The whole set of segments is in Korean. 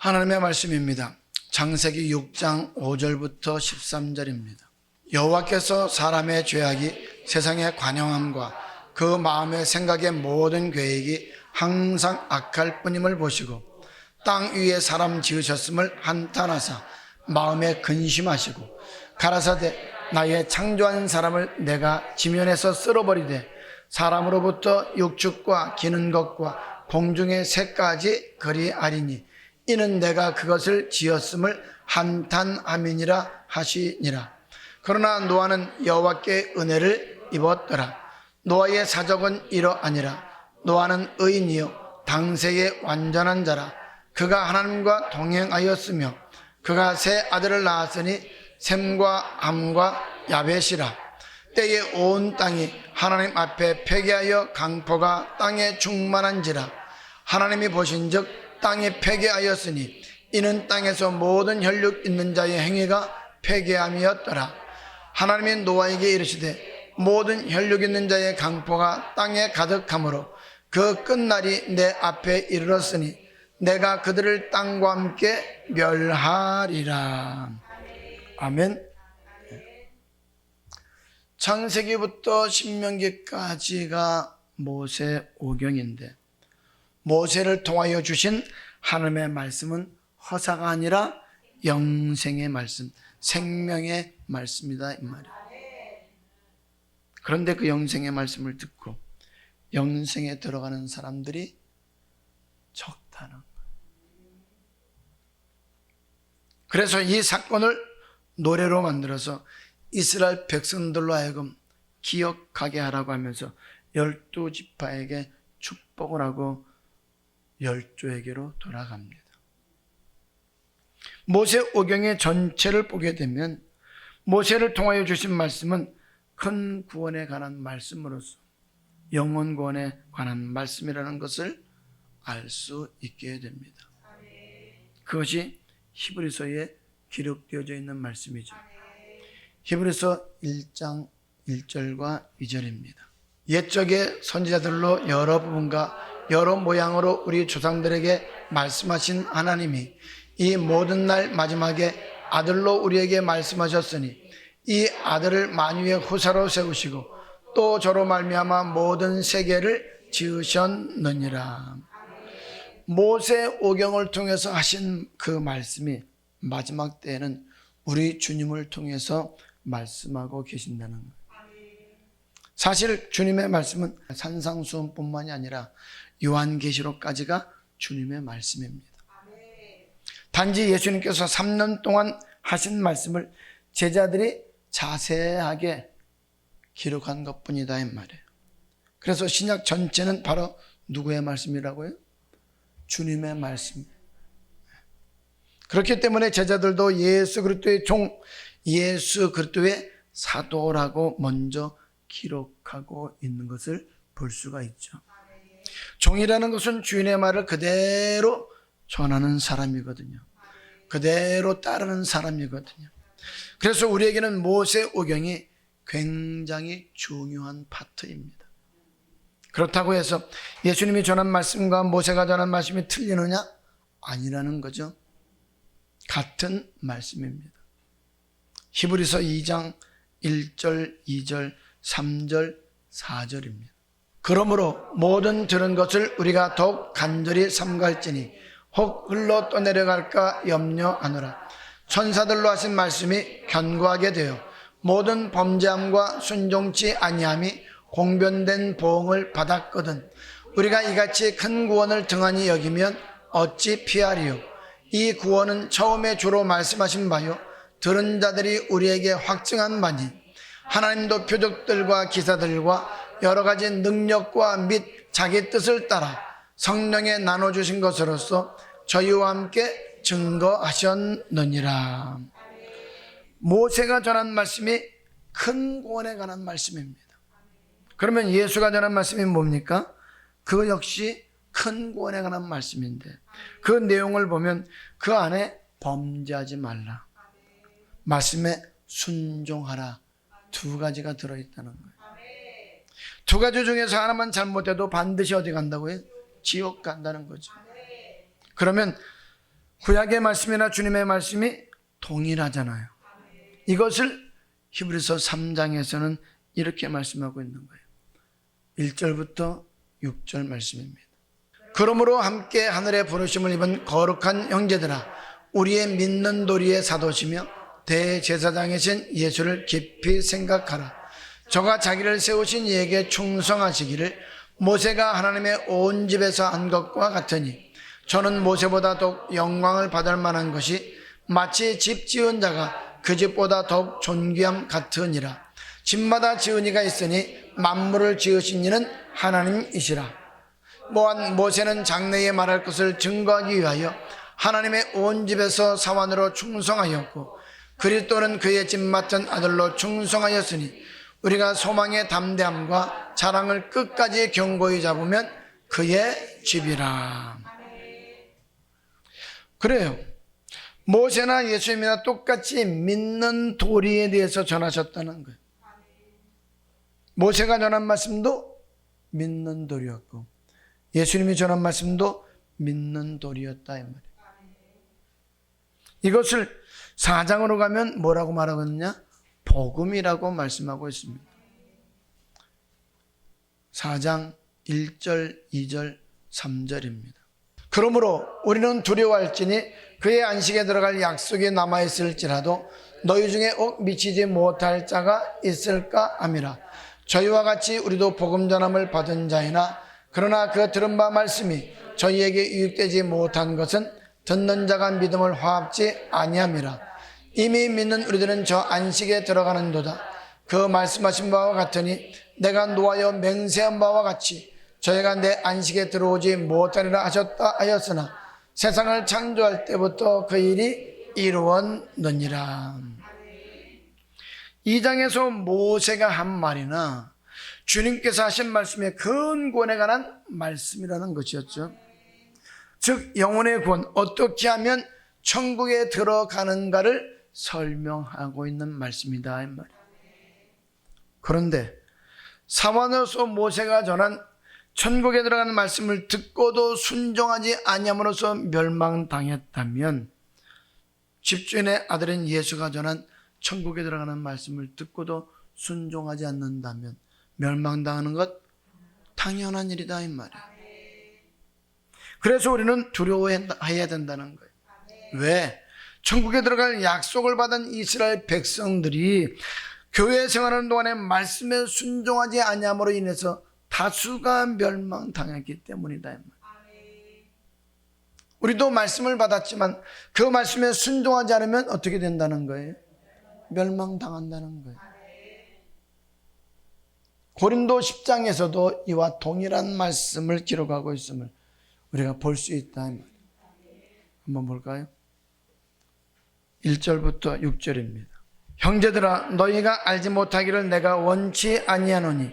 하나님의 말씀입니다. 창세기 6장 5절부터 13절입니다. 여호와께서 사람의 죄악이 세상의 관영함과 그 마음의 생각의 모든 계획이 항상 악할 뿐임을 보시고 땅 위에 사람 지으셨음을 한탄하사 마음에 근심하시고 가라사대 나의 창조한 사람을 내가 지면에서 쓸어버리되 사람으로부터 육축과 기는 것과 공중의 새까지 그리하리니 이는 내가 그것을 지었음을 한탄함이니라 하시니라. 그러나 노아는 여호와께 은혜를 입었더라. 노아의 사적은 이러하니라. 노아는 의인이요 당세의 완전한 자라. 그가 하나님과 동행하였으며 그가 세 아들을 낳았으니 셈과 함과 야벳이라. 때에 온 땅이 하나님 앞에 패개하여 강포가 땅에 충만한지라. 하나님이 보신즉 땅이 패개하였으니 이는 땅에서 모든 혈육 있는 자의 행위가 패개함이었더라. 하나님이 노아에게 이르시되 모든 혈육 있는 자의 강포가 땅에 가득하므로 그 끝날이 내 앞에 이르렀으니 내가 그들을 땅과 함께 멸하리라. 아멘. 창세기부터 신명기까지가 모세 오경인데 모세를 통하여 주신 하나님의 말씀은 허사가 아니라 영생의 말씀, 생명의 말씀이다 이 말이에요. 그런데 그 영생의 말씀을 듣고 영생에 들어가는 사람들이 적다는 거예요. 그래서 이 사건을 노래로 만들어서 이스라엘 백성들로 하여금 기억하게 하라고 하면서 12지파에게 축복을 하고 열조에게로 돌아갑니다. 모세 오경의 전체를 보게 되면 모세를 통하여 주신 말씀은 큰 구원에 관한 말씀으로서 영원 구원에 관한 말씀이라는 것을 알 수 있게 됩니다. 그것이 히브리서에 기록되어져 있는 말씀이죠. 히브리서 1장 1절과 2절입니다. 옛적의 선지자들로 여러 부분과 여러 모양으로 우리 조상들에게 말씀하신 하나님이 이 모든 날 마지막에 아들로 우리에게 말씀하셨으니 이 아들을 만유의 후사로 세우시고 또 저로 말미암아 모든 세계를 지으셨느니라. 모세 오경을 통해서 하신 그 말씀이 마지막 때에는 우리 주님을 통해서 말씀하고 계신다는 거예요. 사실 주님의 말씀은 산상수훈뿐만이 아니라 요한계시록까지가 주님의 말씀입니다. 단지 예수님께서 3년 동안 하신 말씀을 제자들이 자세하게 기록한 것뿐이다 이 말이에요. 그래서 신약 전체는 바로 누구의 말씀이라고요? 주님의 말씀. 그렇기 때문에 제자들도 예수 그리스도의 종, 예수 그리스도의 사도라고 먼저 기록하고 있는 것을 볼 수가 있죠. 종이라는 것은 주인의 말을 그대로 전하는 사람이거든요. 그대로 따르는 사람이거든요. 그래서 우리에게는 모세 오경이 굉장히 중요한 파트입니다. 그렇다고 해서 예수님이 전한 말씀과 모세가 전한 말씀이 틀리느냐? 아니라는 거죠. 같은 말씀입니다. 히브리서 2장 1절, 2절, 3절, 4절입니다. 그러므로 모든 들은 것을 우리가 더욱 간절히 삼갈지니 혹 흘러 떠내려갈까 염려하노라. 천사들로 하신 말씀이 견고하게 되어 모든 범죄함과 순종치 아니함이 공변된 보응을 받았거든 우리가 이같이 큰 구원을 등한히 여기면 어찌 피하리요. 이 구원은 처음에 주로 말씀하신 바요 들은 자들이 우리에게 확증한 바니 하나님도 표적들과 기사들과 여러 가지 능력과 및 자기 뜻을 따라 성령에 나눠주신 것으로서 저희와 함께 증거하셨느니라. 모세가 전한 말씀이 큰 구원에 관한 말씀입니다. 그러면 예수가 전한 말씀이 뭡니까? 그 역시 큰 구원에 관한 말씀인데 그 내용을 보면 그 안에 범죄하지 말라, 말씀에 순종하라 두 가지가 들어있다는 거예요. 두 가지 중에서 하나만 잘못해도 반드시 어디 간다고요? 지옥 간다는 거죠. 그러면 구약의 말씀이나 주님의 말씀이 동일하잖아요. 이것을 히브리서 3장에서는 이렇게 말씀하고 있는 거예요. 1절부터 6절 말씀입니다. 그러므로 함께 하늘의 부르심을 입은 거룩한 형제들아, 우리의 믿는 도리의 사도시며 대제사장이신 예수를 깊이 생각하라. 저가 자기를 세우신 이에게 충성하시기를 모세가 하나님의 온 집에서 한 것과 같으니, 저는 모세보다 더욱 영광을 받을 만한 것이 마치 집 지은 자가 그 집보다 더욱 존귀함 같으니라. 집마다 지은 이가 있으니 만물을 지으신 이는 하나님이시라. 또한 모세는 장래에 말할 것을 증거하기 위하여 하나님의 온 집에서 사환으로 충성하였고, 그리스도는 그의 집 맡은 아들로 충성하였으니, 우리가 소망의 담대함과 자랑을 끝까지 견고히 잡으면 그의 집이라. 그래요. 모세나 예수님이나 똑같이 믿는 도리에 대해서 전하셨다는 거예요. 모세가 전한 말씀도 믿는 도리였고, 예수님이 전한 말씀도 믿는 도리였다 이 말이에요. 이것을 4장으로 가면 뭐라고 말하고 있느냐? 복음이라고 말씀하고 있습니다. 4장 1절, 2절, 3절입니다. 그러므로 우리는 두려워할지니 그의 안식에 들어갈 약속이 남아있을지라도 너희 중에 옥 미치지 못할 자가 있을까 함이라. 저희와 같이 우리도 복음 전함을 받은 자이나, 그러나 그 들은 바 말씀이 저희에게 유익되지 못한 것은 듣는 자가 믿음을 화합지 아니함이라. 이미 믿는 우리들은 저 안식에 들어가는도다. 그 말씀하신 바와 같으니 내가 노하여 맹세한 바와 같이 저희가 내 안식에 들어오지 못하리라 하셨다 하였으나 세상을 창조할 때부터 그 일이 이루었느니라. 2장에서 모세가 한 말이나 주님께서 하신 말씀의 근본에 관한 말씀이라는 것이었죠. 즉 영혼의 구원, 어떻게 하면 천국에 들어가는가를 설명하고 있는 말씀이다 이 말이에요. 그런데 사환으로서 모세가 전한 천국에 들어가는 말씀을 듣고도 순종하지 아니함으로써 멸망당했다면, 집주인의 아들인 예수가 전한 천국에 들어가는 말씀을 듣고도 순종하지 않는다면 멸망당하는 것 당연한 일이다 이 말이에요. 그래서 우리는 두려워해야 된다는 거예요. 왜? 천국에 들어갈 약속을 받은 이스라엘 백성들이 교회 생활하는 동안에 말씀에 순종하지 아니함으로 인해서 다수가 멸망당했기 때문이다 이 말이에요. 우리도 말씀을 받았지만 그 말씀에 순종하지 않으면 어떻게 된다는 거예요? 멸망당한다는 거예요. 고린도 10장에서도 이와 동일한 말씀을 기록하고 있음을 우리가 볼 수 있다. 한번 볼까요? 1절부터 6절입니다. 형제들아, 너희가 알지 못하기를 내가 원치 아니하노니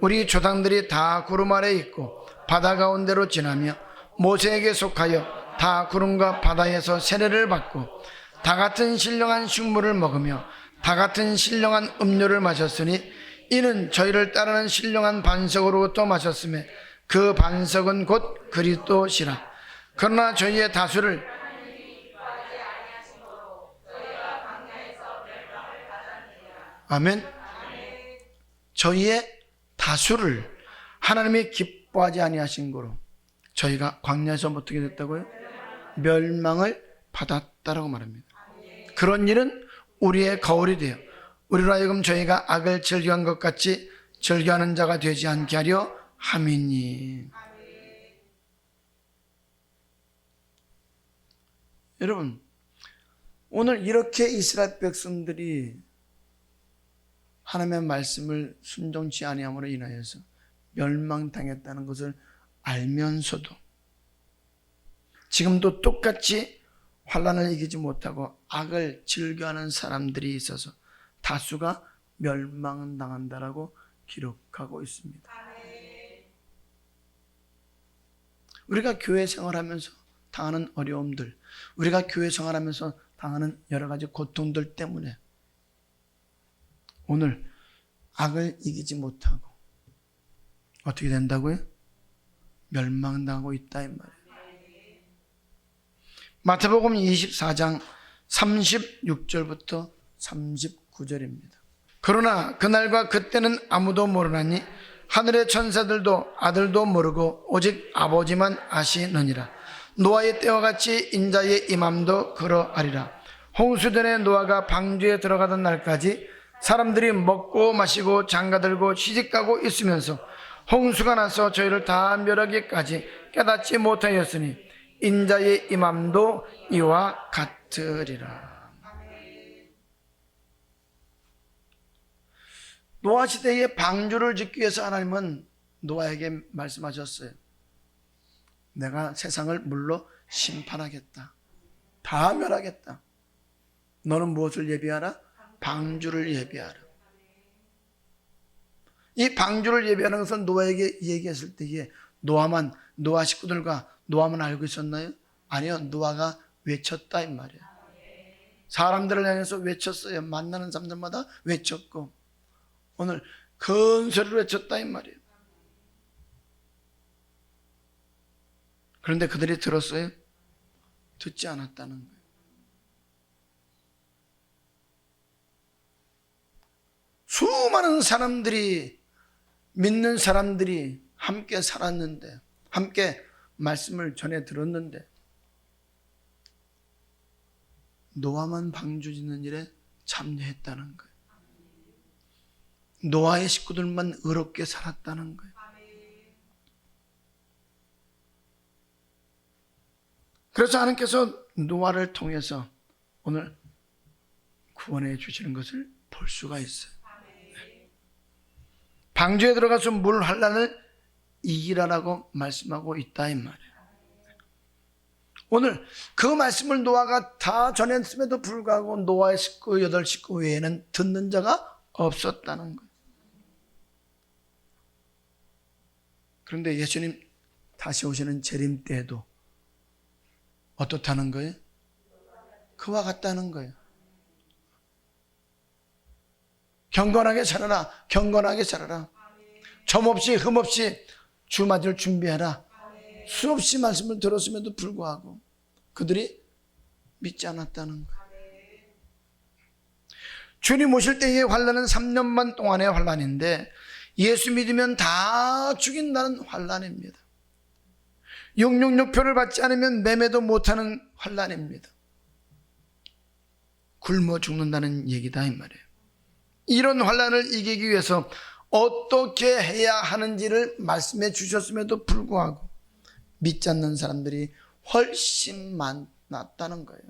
우리 조상들이 다 구름 아래 있고 바다 가운데로 지나며 모세에게 속하여 다 구름과 바다에서 세례를 받고 다 같은 신령한 식물을 먹으며 다 같은 신령한 음료를 마셨으니 이는 저희를 따르는 신령한 반석으로부터 마셨음에 그 반석은 곧 그리스도시라. 그러나 저희의 다수를 아멘. 저희의 다수를 하나님이 기뻐하지 아니하신 거로 저희가 광야에서 어떻게 됐다고요? 멸망을 받았다라고 말합니다. 그런 일은 우리의 거울이 되어 우리로 하여금 저희가 악을 즐겨한 것 같이 즐겨하는 자가 되지 않게 하려 함이니. 여러분, 오늘 이렇게 이스라엘 백성들이 하나님의 말씀을 순종치 아니함으로 인하여서 멸망당했다는 것을 알면서도 지금도 똑같이 환난을 이기지 못하고 악을 즐겨하는 사람들이 있어서 다수가 멸망당한다라고 기록하고 있습니다. 우리가 교회 생활하면서 당하는 어려움들, 우리가 교회 생활하면서 당하는 여러 가지 고통들 때문에 오늘 악을 이기지 못하고 어떻게 된다고요? 멸망당하고 있다 이 말이에요. 마태복음 24장 36절부터 39절입니다. 그러나 그날과 그때는 아무도 모르나니 하늘의 천사들도 아들도 모르고 오직 아버지만 아시느니라. 노아의 때와 같이 인자의 임함도 그러하리라. 홍수전에 노아가 방주에 들어가던 날까지 사람들이 먹고 마시고 장가들고 시집가고 있으면서 홍수가 나서 저희를 다 멸하기까지 깨닫지 못하였으니 인자의 임함도 이와 같으리라. 노아 시대에 방주를 짓기 위해서 하나님은 노아에게 말씀하셨어요. 내가 세상을 물로 심판하겠다. 다 멸하겠다. 너는 무엇을 예비하라? 방주를 예비하라. 이 방주를 예비하는 것은 노아에게 얘기했을 때에 노아 식구들과 노아만 알고 있었나요? 아니요. 노아가 외쳤다 이 말이에요. 사람들을 향해서 외쳤어요. 만나는 사람들마다 외쳤고 오늘 큰 소리로 외쳤다 이 말이에요. 그런데 그들이 들었어요? 듣지 않았다는 거예요. 수많은 사람들이, 믿는 사람들이 함께 살았는데, 함께 말씀을 전해 들었는데 노아만 방주 짓는 일에 참여했다는 거예요. 노아의 식구들만 의롭게 살았다는 거예요. 그래서 하나님께서 노아를 통해서 오늘 구원해 주시는 것을 볼 수가 있어요. 방주에 들어가서 물 환란을 이기라라고 말씀하고 있다 이 말이에요. 오늘 그 말씀을 노아가 다 전했음에도 불구하고 노아의 식구 8식구 외에는 듣는 자가 없었다는 거예요. 그런데 예수님 다시 오시는 재림 때에도 어떻다는 거예요? 그와 같다는 거예요. 경건하게 살아라. 경건하게 살아라. 점없이 흠없이 주 맞을 준비하라. 수없이 말씀을 들었음에도 불구하고 그들이 믿지 않았다는 거예요. 주님 오실 때의 환란은 3년만 동안의 환란인데 예수 믿으면 다 죽인다는 환란입니다. 666표를 받지 않으면 매매도 못하는 환란입니다. 굶어 죽는다는 얘기다 이 말이에요. 이런 환란을 이기기 위해서 어떻게 해야 하는지를 말씀해 주셨음에도 불구하고 믿지 않는 사람들이 훨씬 많았다는 거예요.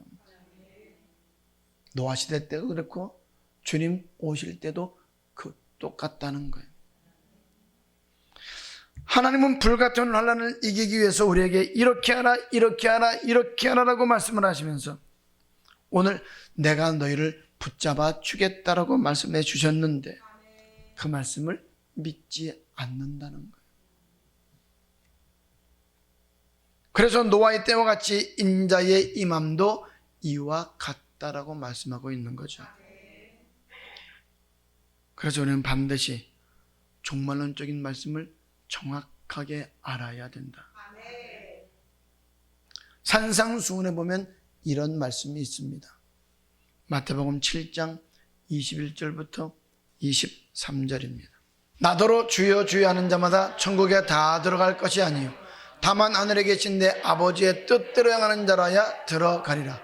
노아 시대 때도 그렇고 주님 오실 때도 똑같다는 거예요. 하나님은 불같은 환란을 이기기 위해서 우리에게 이렇게 하라 이렇게 하라 이렇게 하라라고 말씀을 하시면서 오늘 내가 너희를 붙잡아 주겠다라고 말씀해 주셨는데 그 말씀을 믿지 않는다는 거예요. 그래서 노아의 때와 같이 인자의 임함도 이와 같다라고 말씀하고 있는 거죠. 그래서 우리는 반드시 종말론적인 말씀을 정확하게 알아야 된다. 산상수훈에 보면 이런 말씀이 있습니다. 마태복음 7장 21절부터 23절입니다. 나더러 주여 주여 하는 자마다 천국에 다 들어갈 것이 아니요 다만 하늘에 계신 내 아버지의 뜻대로 행하는 자라야 들어가리라.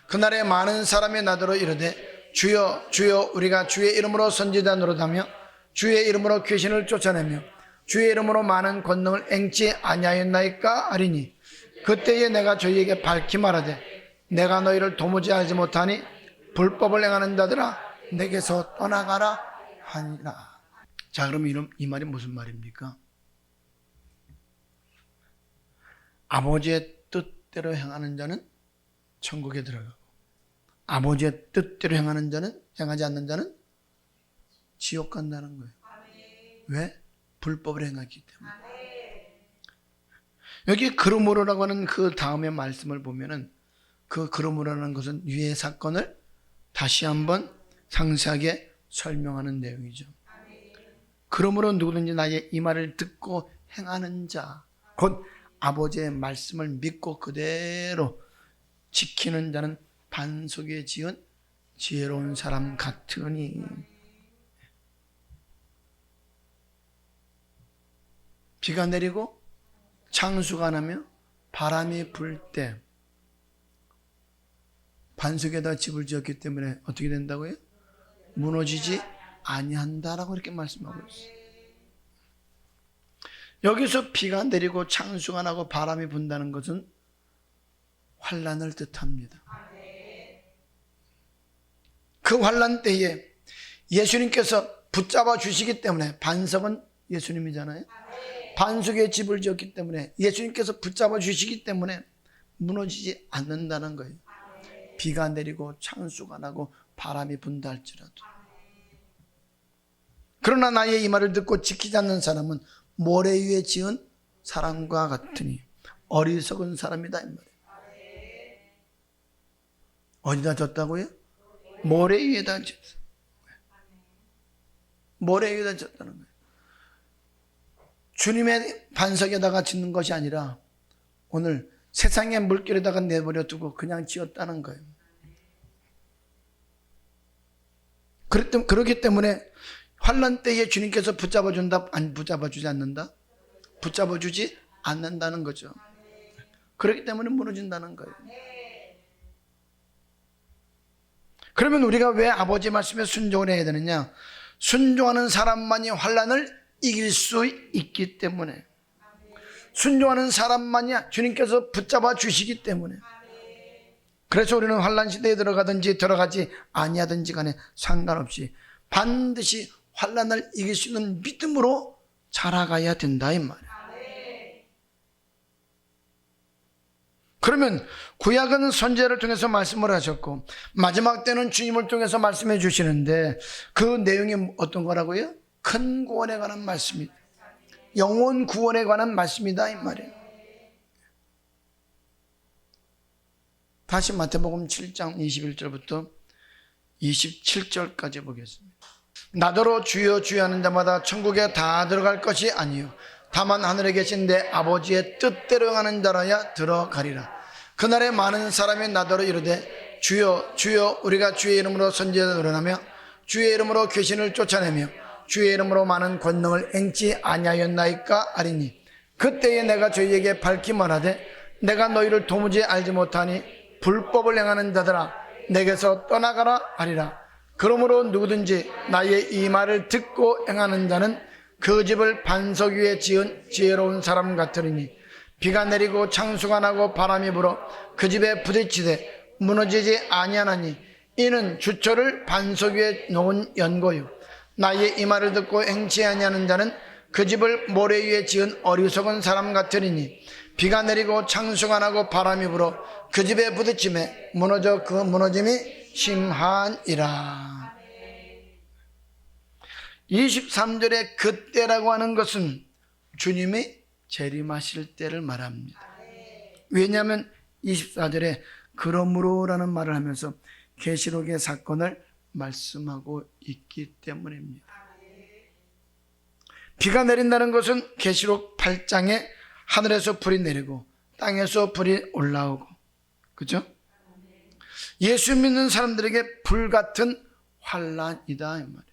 그날에 많은 사람이 나더러 이르되 주여 주여 우리가 주의 이름으로 선지자 노릇하며 주의 이름으로 귀신을 쫓아내며 주의 이름으로 많은 권능을 행치 아니하였나이까 하리니 그때에 내가 저희에게 밝히 말하되 내가 너희를 도무지 알지 못하니 불법을 행하는 자들아 내게서 떠나가라 하니라. 자, 그럼 이 말이 무슨 말입니까? 아버지의 뜻대로 행하는 자는 천국에 들어가고 아버지의 뜻대로 행하는 자는 행하지 않는 자는 지옥 간다는 거예요. 왜? 불법을 행하기 때문에. 여기 그러므로라고 하는 그 다음의 말씀을 보면은 그 그러므로라는 것은 위의 사건을 다시 한번 상세하게 설명하는 내용이죠. 그러므로 누구든지 나의 이 말을 듣고 행하는 자, 곧 아버지의 말씀을 믿고 그대로 지키는 자는 반석에 지은 지혜로운 사람 같으니. 비가 내리고 창수가 나며 바람이 불 때 반석에다 집을 지었기 때문에 어떻게 된다고요? 무너지지 아니한다라고 이렇게 말씀하고 있어요. 여기서 비가 내리고 창수가 나고 바람이 분다는 것은 환난을 뜻합니다. 그 환난 때에 예수님께서 붙잡아 주시기 때문에, 반석은 예수님이잖아요. 반석에 집을 지었기 때문에, 예수님께서 붙잡아 주시기 때문에 무너지지 않는다는 거예요. 비가 내리고 창수가 나고 바람이 분다 할지라도. 그러나 나의 이 말을 듣고 지키지 않는 사람은 모래 위에 지은 사람과 같으니 어리석은 사람이다 이 말이에요. 어디다 졌다고요? 모래 위에다 졌어요. 모래 위에다 졌다는 거예요. 주님의 반석에다가 짓는 것이 아니라 오늘 세상의 물결에다가 내버려 두고 그냥 지었다는 거예요. 그렇기 때문에 환난 때에 주님께서 붙잡아 준다, 안 붙잡아 주지 않는다? 붙잡아 주지 않는다는 거죠. 그렇기 때문에 무너진다는 거예요. 그러면 우리가 왜 아버지 말씀에 순종을 해야 되느냐? 순종하는 사람만이 환난을 이길 수 있기 때문에, 순종하는 사람만이 주님께서 붙잡아 주시기 때문에. 그래서 우리는 환난 시대에 들어가든지 들어가지 아니하든지 간에 상관없이 반드시 환난을 이길 수 있는 믿음으로 자라가야 된다 이 말이에요. 그러면 구약은 선지자를 통해서 말씀을 하셨고 마지막 때는 주님을 통해서 말씀해 주시는데 그 내용이 어떤 거라고요? 큰 구원에 관한 말씀이다. 영혼 구원에 관한 말씀이다 이 말이에요. 다시 마태복음 7장 21절부터 27절까지 보겠습니다. 나더러 주여 주여 하는 자마다 천국에 다 들어갈 것이 아니요 다만 하늘에 계신 내 아버지의 뜻대로 하는 자라야 들어가리라. 그날에 많은 사람이 나더러 이르되 주여 주여 우리가 주의 이름으로 선지자를 노련하며 주의 이름으로 귀신을 쫓아내며 주의 이름으로 많은 권능을 행치 아니하였나이까 하리니 그때에 내가 저희에게 밝히 말하되 내가 너희를 도무지 알지 못하니 불법을 행하는 자들아 내게서 떠나가라 하리라. 그러므로 누구든지 나의 이 말을 듣고 행하는 자는 그 집을 반석 위에 지은 지혜로운 사람 같으리니 비가 내리고 창수가 나고 바람이 불어 그 집에 부딪히되 무너지지 아니하나니 이는 주초를 반석 위에 놓은 연고요 나의 이 말을 듣고 행치 아니하는 자는 그 집을 모래 위에 지은 어리석은 사람 같으리니 비가 내리고 창수가 나고 바람이 불어 그 집에 부딪힘에 무너져 그 무너짐이 심하니라. 23절에 그때라고 하는 것은 주님이 재림하실 때를 말합니다. 왜냐하면 24절에 그러므로라는 말을 하면서 계시록의 사건을 말씀하고 있기 때문입니다. 비가 내린다는 것은 계시록 8장에 하늘에서 불이 내리고 땅에서 불이 올라오고, 그죠? 예수 믿는 사람들에게 불같은 환난이다 이 말이에요.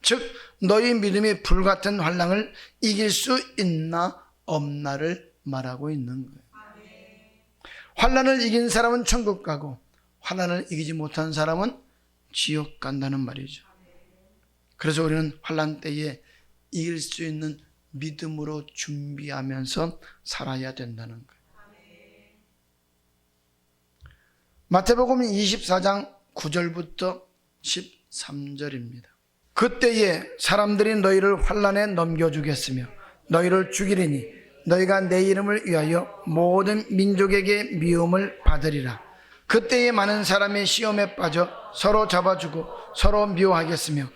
즉 너희 믿음이 불같은 환난을 이길 수 있나 없나를 말하고 있는 거예요. 환난을 이긴 사람은 천국 가고 환난을 이기지 못한 사람은 지옥 간다는 말이죠. 그래서 우리는 환난 때에 이길 수 있는 믿음으로 준비하면서 살아야 된다는 거예요. 마태복음 24장 9절부터 13절입니다. 그때에 사람들이 너희를 환난에 넘겨주겠으며 너희를 죽이리니 너희가 내 이름을 위하여 모든 민족에게 미움을 받으리라. 그때에 많은 사람이 시험에 빠져 서로 잡아주고 서로 미워하겠으며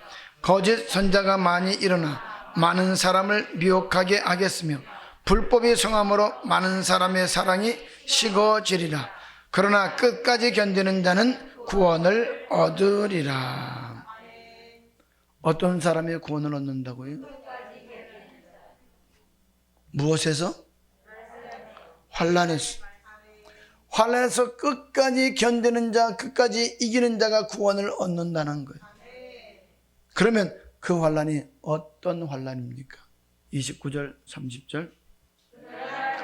거짓 선자가 많이 일어나 많은 사람을 미혹하게 하겠으며 불법이 성함으로 많은 사람의 사랑이 식어지리라. 그러나 끝까지 견디는 자는 구원을 얻으리라. 어떤 사람이 구원을 얻는다고요? 무엇에서? 환난에서. 환난에서 끝까지 견디는 자, 끝까지 이기는 자가 구원을 얻는다는 거예요. 그러면 그 환난이 어떤 환난입니까? 29절 30절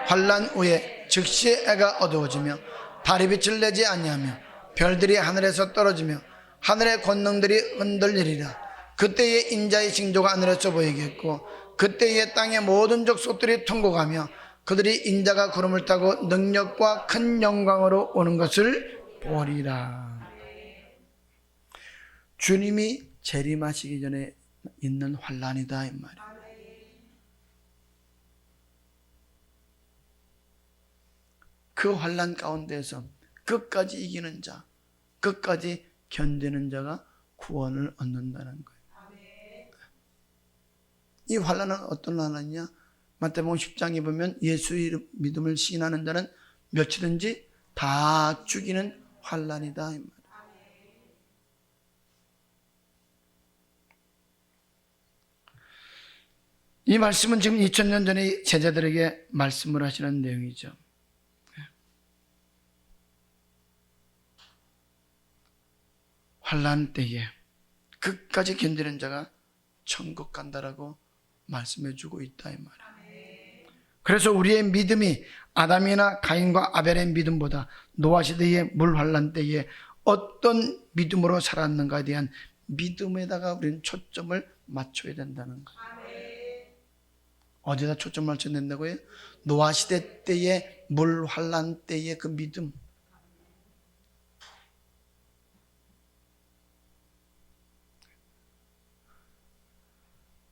환난 후에 즉시 해가 어두워지며 달이 빛을 내지 아니하며 별들이 하늘에서 떨어지며 하늘의 권능들이 흔들리리라. 그때에 인자의 징조가 하늘에서 보이겠고 그때에 땅의 모든 족속들이 통곡하며 그들이 인자가 구름을 타고 능력과 큰 영광으로 오는 것을 보리라. 주님이 재림하시기 전에 있는 환난이다 이 말이에요. 그 환난 가운데서 끝까지 이기는 자, 끝까지 견디는 자가 구원을 얻는다는 거예요. 이 환난은 어떤 환난이냐? 마태복음 10장에 보면 예수의 믿음을 시인하는 자는 며칠든지 다 죽이는 환난이다 이 말이에요. 이 말씀은 지금 2000년 전에 제자들에게 말씀을 하시는 내용이죠. 환난 때에 끝까지 견디는 자가 천국 간다라고 말씀해 주고 있다 이 말이에요. 그래서 우리의 믿음이 아담이나 가인과 아벨의 믿음보다 노아 시대의 물 환난 때에 어떤 믿음으로 살았는가에 대한 믿음에다가 우리는 초점을 맞춰야 된다는 거예요. 어디다 초점 맞춰야 된다고요? 노아 시대 때의 물 환난 때의 그 믿음.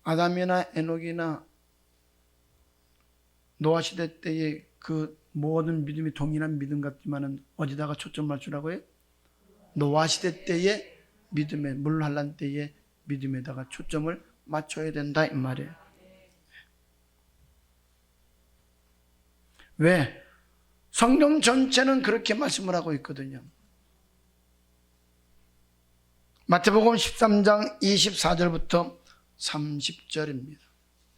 아담이나 에녹이나 노아 시대 때의 그 모든 믿음이 동일한 믿음 같지만은 어디다가 초점 맞추라고요? 노아 시대 때의 믿음에, 물 환난 때의 믿음에다가 초점을 맞춰야 된다 이 말이에요. 왜? 성경 전체는 그렇게 말씀을 하고 있거든요. 마태복음 13장 24절부터 30절입니다.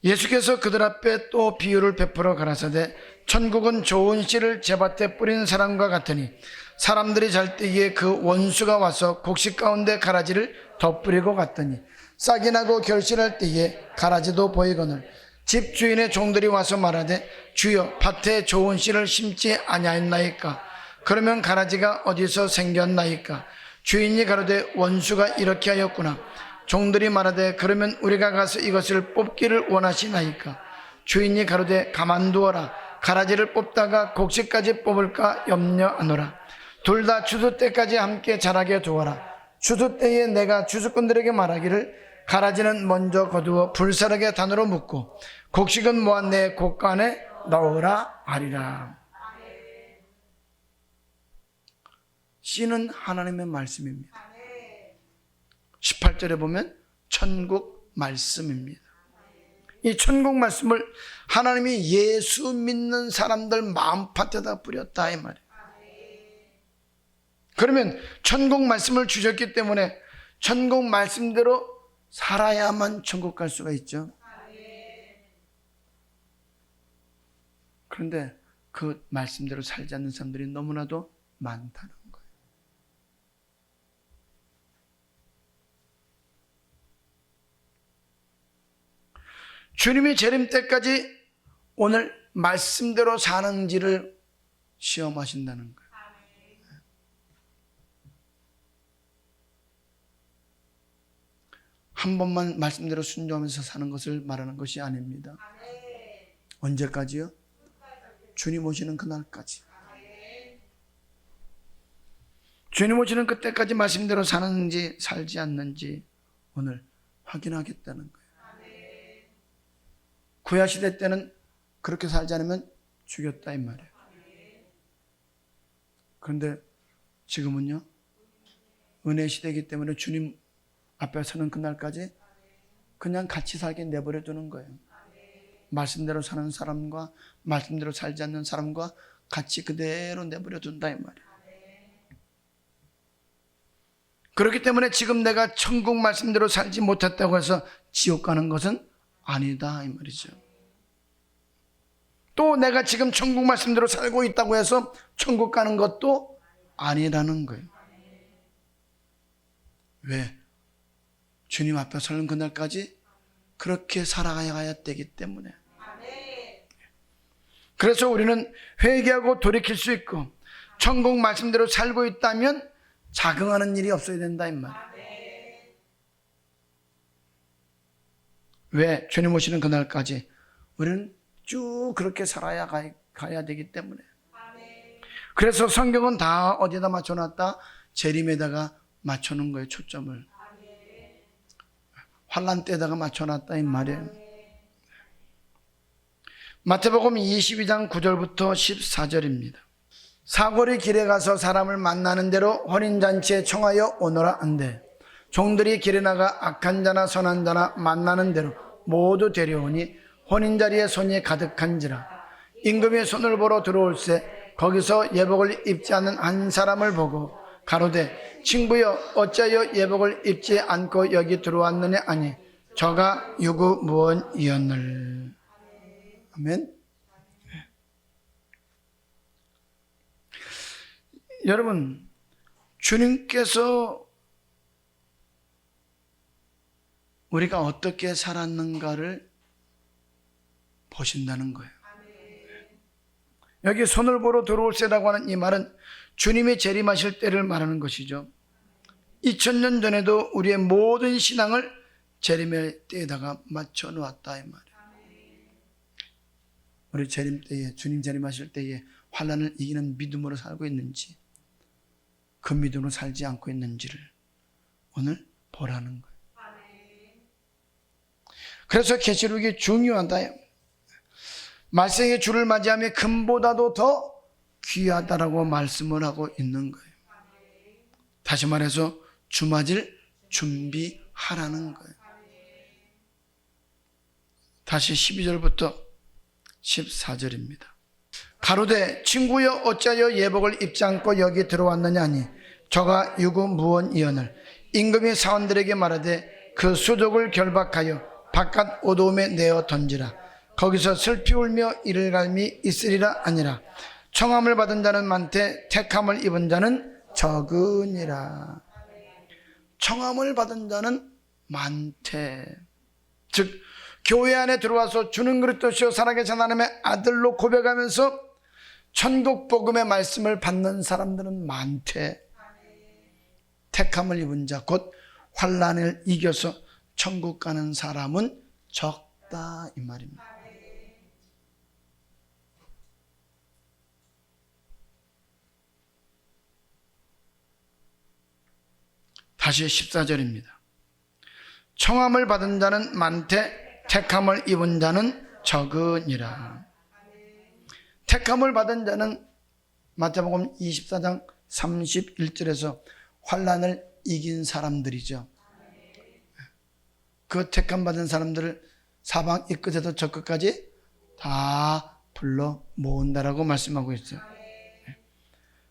예수께서 그들 앞에 또 비유를 베풀어 가라사대 천국은 좋은 씨를 제밭에 뿌린 사람과 같으니 사람들이 잘 때에 그 원수가 와서 곡식 가운데 가라지를 덧뿌리고 갔더니 싹이 나고 결실할 때에 가라지도 보이거늘 집 주인의 종들이 와서 말하되 주여 밭에 좋은 씨를 심지 아니하였나이까? 그러면 가라지가 어디서 생겼나이까? 주인이 가로되 원수가 이렇게 하였구나. 종들이 말하되 그러면 우리가 가서 이것을 뽑기를 원하시나이까? 주인이 가로되 가만두어라. 가라지를 뽑다가 곡식까지 뽑을까 염려하노라. 둘 다 추수 때까지 함께 자라게 두어라. 추수 때에 내가 추수꾼들에게 말하기를 가라지는 먼저 거두어 불사르게 단으로 묶고 곡식은 모아 내 곡간에 넣으라 하리라. 씨는 하나님의 말씀입니다. 18절에 보면 천국 말씀입니다. 이 천국 말씀을 하나님이 예수 믿는 사람들 마음밭에다 뿌렸다 이 말이에요. 그러면 천국 말씀을 주셨기 때문에 천국 말씀대로 살아야만 천국 갈 수가 있죠. 그런데 그 말씀대로 살지 않는 사람들이 너무나도 많다는 거예요. 주님이 재림 때까지 오늘 말씀대로 사는지를 시험하신다는 거예요. 한 번만 말씀대로 순종하면서 사는 것을 말하는 것이 아닙니다. 언제까지요? 주님 오시는 그날까지. 주님 오시는 그때까지 말씀대로 사는지 살지 않는지 오늘 확인하겠다는 거예요. 구약시대 때는 그렇게 살지 않으면 죽였다 이 말이에요. 그런데 지금은요, 은혜 시대이기 때문에 주님 앞에 서는 그날까지 그냥 같이 살게 내버려 두는 거예요. 말씀대로 사는 사람과 말씀대로 살지 않는 사람과 같이 그대로 내버려 둔다 이 말이에요. 그렇기 때문에 지금 내가 천국 말씀대로 살지 못했다고 해서 지옥 가는 것은 아니다 이 말이죠. 또 내가 지금 천국 말씀대로 살고 있다고 해서 천국 가는 것도 아니라는 거예요. 왜? 주님 앞에 서는 그날까지 그렇게 살아가야 되기 때문에. 그래서 우리는 회개하고 돌이킬 수 있고 천국 말씀대로 살고 있다면 자긍하는 일이 없어야 된다 이 말이에요. 왜? 주님 오시는 그날까지 우리는 쭉 그렇게 살아야 가야 되기 때문에. 그래서 성경은 다 어디다 맞춰놨다? 재림에다가 맞춰놓은 거예요. 초점을. 환난 때에다가 맞춰놨다 이 말이에요. 마태복음 22장 9절부터 14절입니다. 사거리 길에 가서 사람을 만나는 대로 혼인잔치에 청하여 오너라 한대 종들이 길에 나가 악한 자나 선한 자나 만나는 대로 모두 데려오니 혼인자리에 손이 가득한지라. 임금이 손을 보러 들어올세 거기서 예복을 입지 않는 한 사람을 보고 가로되 친구여 어찌하여 예복을 입지 않고 여기 들어왔느냐 하니 저가 유구무원이었늘. 아멘. 여러분, 주님께서 우리가 어떻게 살았는가를 보신다는 거예요. 여기 손을 보러 들어올세라고 하는 이 말은 주님이 재림하실 때를 말하는 것이죠. 2000년 전에도 우리의 모든 신앙을 재림의 때에다가 맞춰 놓았다 이 말이에요. 우리 재림 때에, 주님 재림하실 때에 환난을 이기는 믿음으로 살고 있는지, 그 믿음으로 살지 않고 있는지를 오늘 보라는 거예요. 그래서 계시록이 중요하다. 말세의 주를 맞이하며 금보다도 더 귀하다라고 말씀을 하고 있는 거예요. 다시 말해서 주 맞을 준비하라는 거예요. 다시 12절부터 14절입니다. 가로되 친구여 어찌하여 예복을 입지 않고 여기 들어왔느냐 하니 저가 유구무원이언을. 임금이 사원들에게 말하되 그 수족을 결박하여 바깥 어두움에 내어 던지라. 거기서 슬피 울며 이를 갈미 있으리라 아니라. 청함을 받은 자는 많되 택함을 입은 자는 적으니라. 청함을 받은 자는 많대. 즉 교회 안에 들어와서 주는 그리스도시요 살아계신 하나님의 아들로 고백하면서 천국 복음의 말씀을 받는 사람들은 많대. 택함을 입은 자, 곧 환난을 이겨서 천국 가는 사람은 적다 이 말입니다. 다시 14절입니다. 청함을 받은 자는 많되 택함을 입은 자는 적으니라. 택함을 받은 자는 마태복음 24장 31절에서 환난을 이긴 사람들이죠. 그 택함 받은 사람들을 사방 이 끝에서 저 끝까지 다 불러 모은다라고 말씀하고 있어요.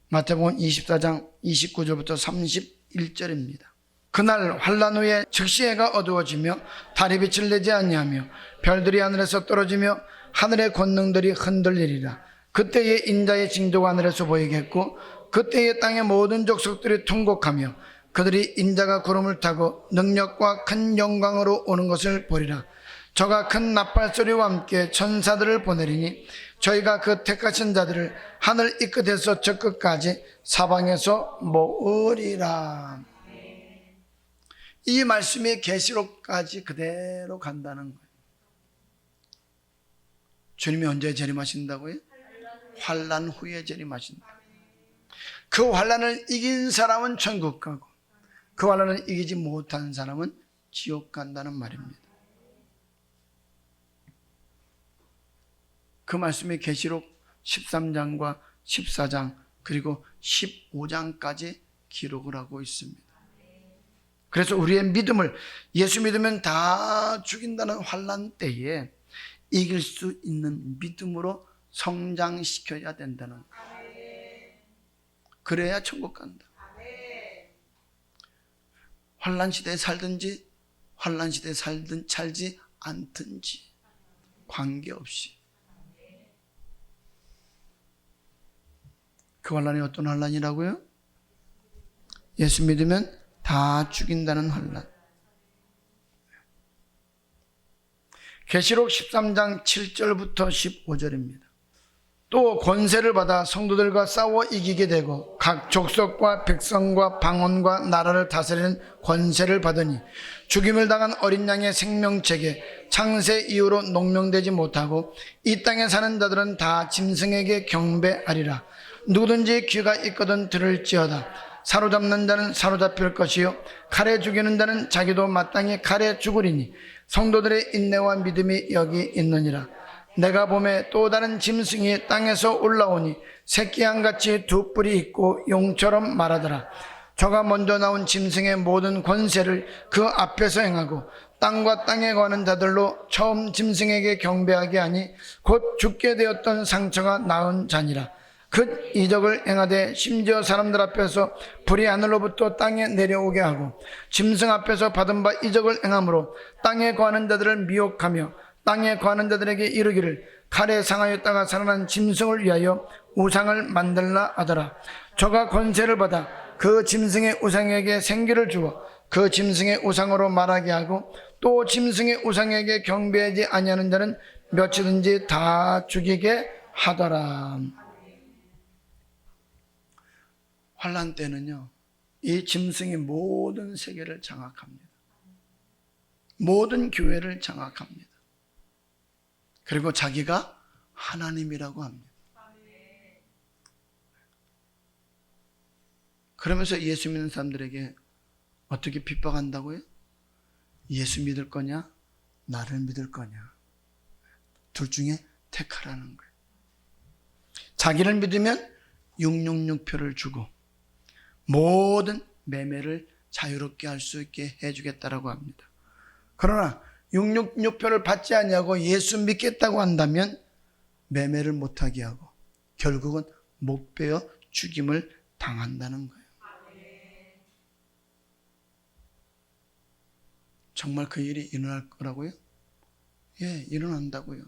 마태복음 24장 29절부터 31절입니다. 그날 환난 후에 즉시 해가 어두워지며 달이 빛을 내지 아니하며 별들이 하늘에서 떨어지며 하늘의 권능들이 흔들리리라. 그때에 인자의 징조가 하늘에서 보이겠고 그때에 땅의 모든 족속들이 통곡하며 그들이 인자가 구름을 타고 능력과 큰 영광으로 오는 것을 보리라. 저가 큰 나팔소리와 함께 천사들을 보내리니 저희가 그 택하신 자들을 하늘 이 끝에서 저 끝까지 사방에서 모으리라. 이 말씀이 계시록까지 그대로 간다는 거예요. 주님이 언제 재림하신다고요? 환난 후에 재림하신다. 그 환난을 이긴 사람은 천국 가고 그 환난을 이기지 못한 사람은 지옥 간다는 말입니다. 그 말씀이 계시록 13장과 14장 그리고 15장까지 기록을 하고 있습니다. 그래서 우리의 믿음을, 예수 믿으면 다 죽인다는 환난 때에 이길 수 있는 믿음으로 성장시켜야 된다는 거예요. 그래야 천국 간다. 환난 시대에 살든지 환난 시대에 살지 않든지 관계없이 그 환란이 어떤 환란이라고요? 예수 믿으면 다 죽인다는 환란. 계시록 13장 7절부터 15절입니다. 또 권세를 받아 성도들과 싸워 이기게 되고 각 족속과 백성과 방언과 나라를 다스리는 권세를 받으니 죽임을 당한 어린 양의 생명책에 창세 이후로 농명되지 못하고 이 땅에 사는 자들은 다 짐승에게 경배하리라. 누구든지 귀가 있거든 들을지어다. 사로잡는 자는 사로잡힐 것이요 칼에 죽이는 자는 자기도 마땅히 칼에 죽으리니 성도들의 인내와 믿음이 여기 있느니라. 내가 보매 또 다른 짐승이 땅에서 올라오니 새끼 양같이 두 뿔이 있고 용처럼 말하더라. 저가 먼저 나온 짐승의 모든 권세를 그 앞에서 행하고 땅과 땅에 거하는 자들로 처음 짐승에게 경배하게 하니 곧 죽게 되었던 상처가 나은 자니라. 그 이적을 행하되 심지어 사람들 앞에서 불이 하늘로부터 땅에 내려오게 하고 짐승 앞에서 받은 바 이적을 행함으로 땅에 거하는 자들을 미혹하며 땅에 거하는 자들에게 이르기를 칼에 상하였다가 살아난 짐승을 위하여 우상을 만들라 하더라. 저가 권세를 받아 그 짐승의 우상에게 생기를 주어 그 짐승의 우상으로 말하게 하고 또 짐승의 우상에게 경배하지 아니하는 자는 몇이든지 다 죽이게 하더라. 환란 때는요, 이 짐승이 모든 세계를 장악합니다. 모든 교회를 장악합니다. 그리고 자기가 하나님이라고 합니다. 그러면서 예수 믿는 사람들에게 어떻게 핍박한다고요? 예수 믿을 거냐? 나를 믿을 거냐? 둘 중에 택하라는 거예요. 자기를 믿으면 666표를 주고 모든 매매를 자유롭게 할 수 있게 해주겠다라고 합니다. 그러나 666표를 받지 않냐고 예수 믿겠다고 한다면 매매를 못하게 하고 결국은 목베어 죽임을 당한다는 거예요. 정말 그 일이 일어날 거라고요? 예, 일어난다고요.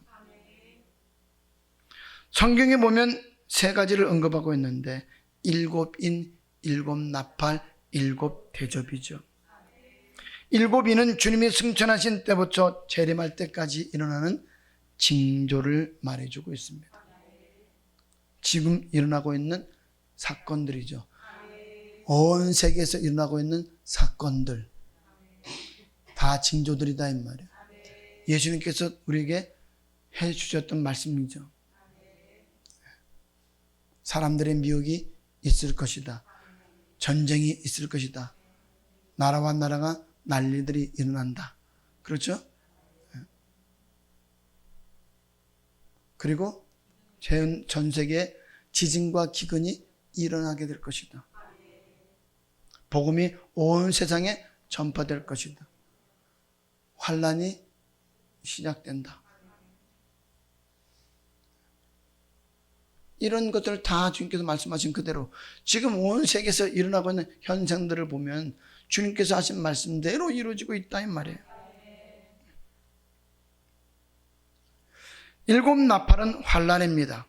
성경에 보면 세 가지를 언급하고 있는데 7인, 7나팔, 7대접이죠. 7인은 주님이 승천하신 때부터 재림할 때까지 일어나는 징조를 말해주고 있습니다. 지금 일어나고 있는 사건들이죠. 온 세계에서 일어나고 있는 사건들 다 징조들이다 이 말이에요. 예수님께서 우리에게 해주셨던 말씀이죠. 사람들의 미혹이 있을 것이다. 전쟁이 있을 것이다. 나라와 나라가 난리들이 일어난다. 그렇죠? 그리고 전 세계에 지진과 기근이 일어나게 될 것이다. 복음이 온 세상에 전파될 것이다. 환란이 시작된다. 이런 것들을 다 주님께서 말씀하신 그대로 지금 온 세계에서 일어나고 있는 현상들을 보면 주님께서 하신 말씀대로 이루어지고 있다 이 말이에요. 7나팔은 환란입니다.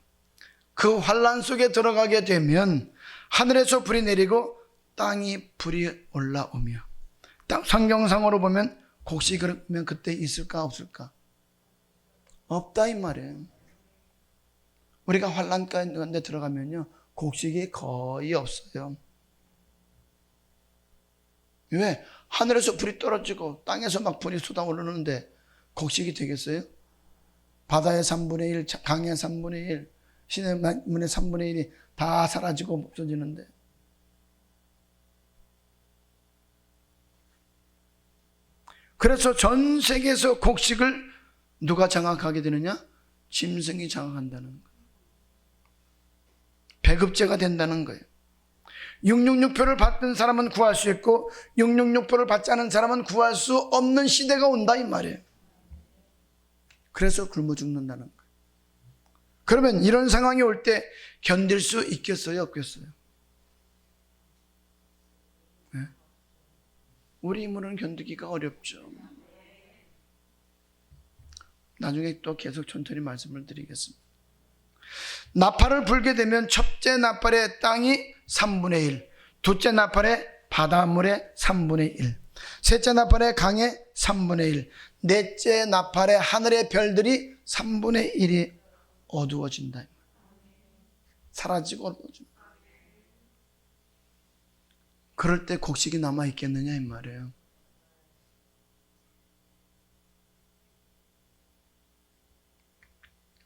그 환란 속에 들어가게 되면 하늘에서 불이 내리고 땅이 불이 올라오며 성경상으로 보면 곡식이 그러면 그때 있을까 없을까? 없다 이 말이에요. 우리가 환란 가운데 들어가면요 곡식이 거의 없어요. 왜? 하늘에서 불이 떨어지고 땅에서 막 불이 쏟아오르는데 곡식이 되겠어요? 바다의 3분의 1, 강의 3분의 1, 신의 문의 3분의 1이 다 사라지고 없어지는데 그래서 전 세계에서 곡식을 누가 장악하게 되느냐? 짐승이 장악한다는 거예요. 배급제가 된다는 거예요. 666표를 받던 사람은 구할 수 있고 666표를 받지 않은 사람은 구할 수 없는 시대가 온다 이 말이에요. 그래서 굶어 죽는다는 거예요. 그러면 이런 상황이 올 때 견딜 수 있겠어요? 없겠어요? 네? 우리 힘으로는 견디기가 어렵죠. 나중에 또 계속 천천히 말씀을 드리겠습니다. 나팔을 불게 되면 첫째 나팔의 땅이 3분의 1, 둘째 나팔의 바닷물의 3분의 1, 셋째 나팔의 강의 3분의 1, 넷째 나팔의 하늘의 별들이 3분의 1이 어두워진다. 사라지고 어두워진다. 그럴 때 곡식이 남아있겠느냐 이 말이에요.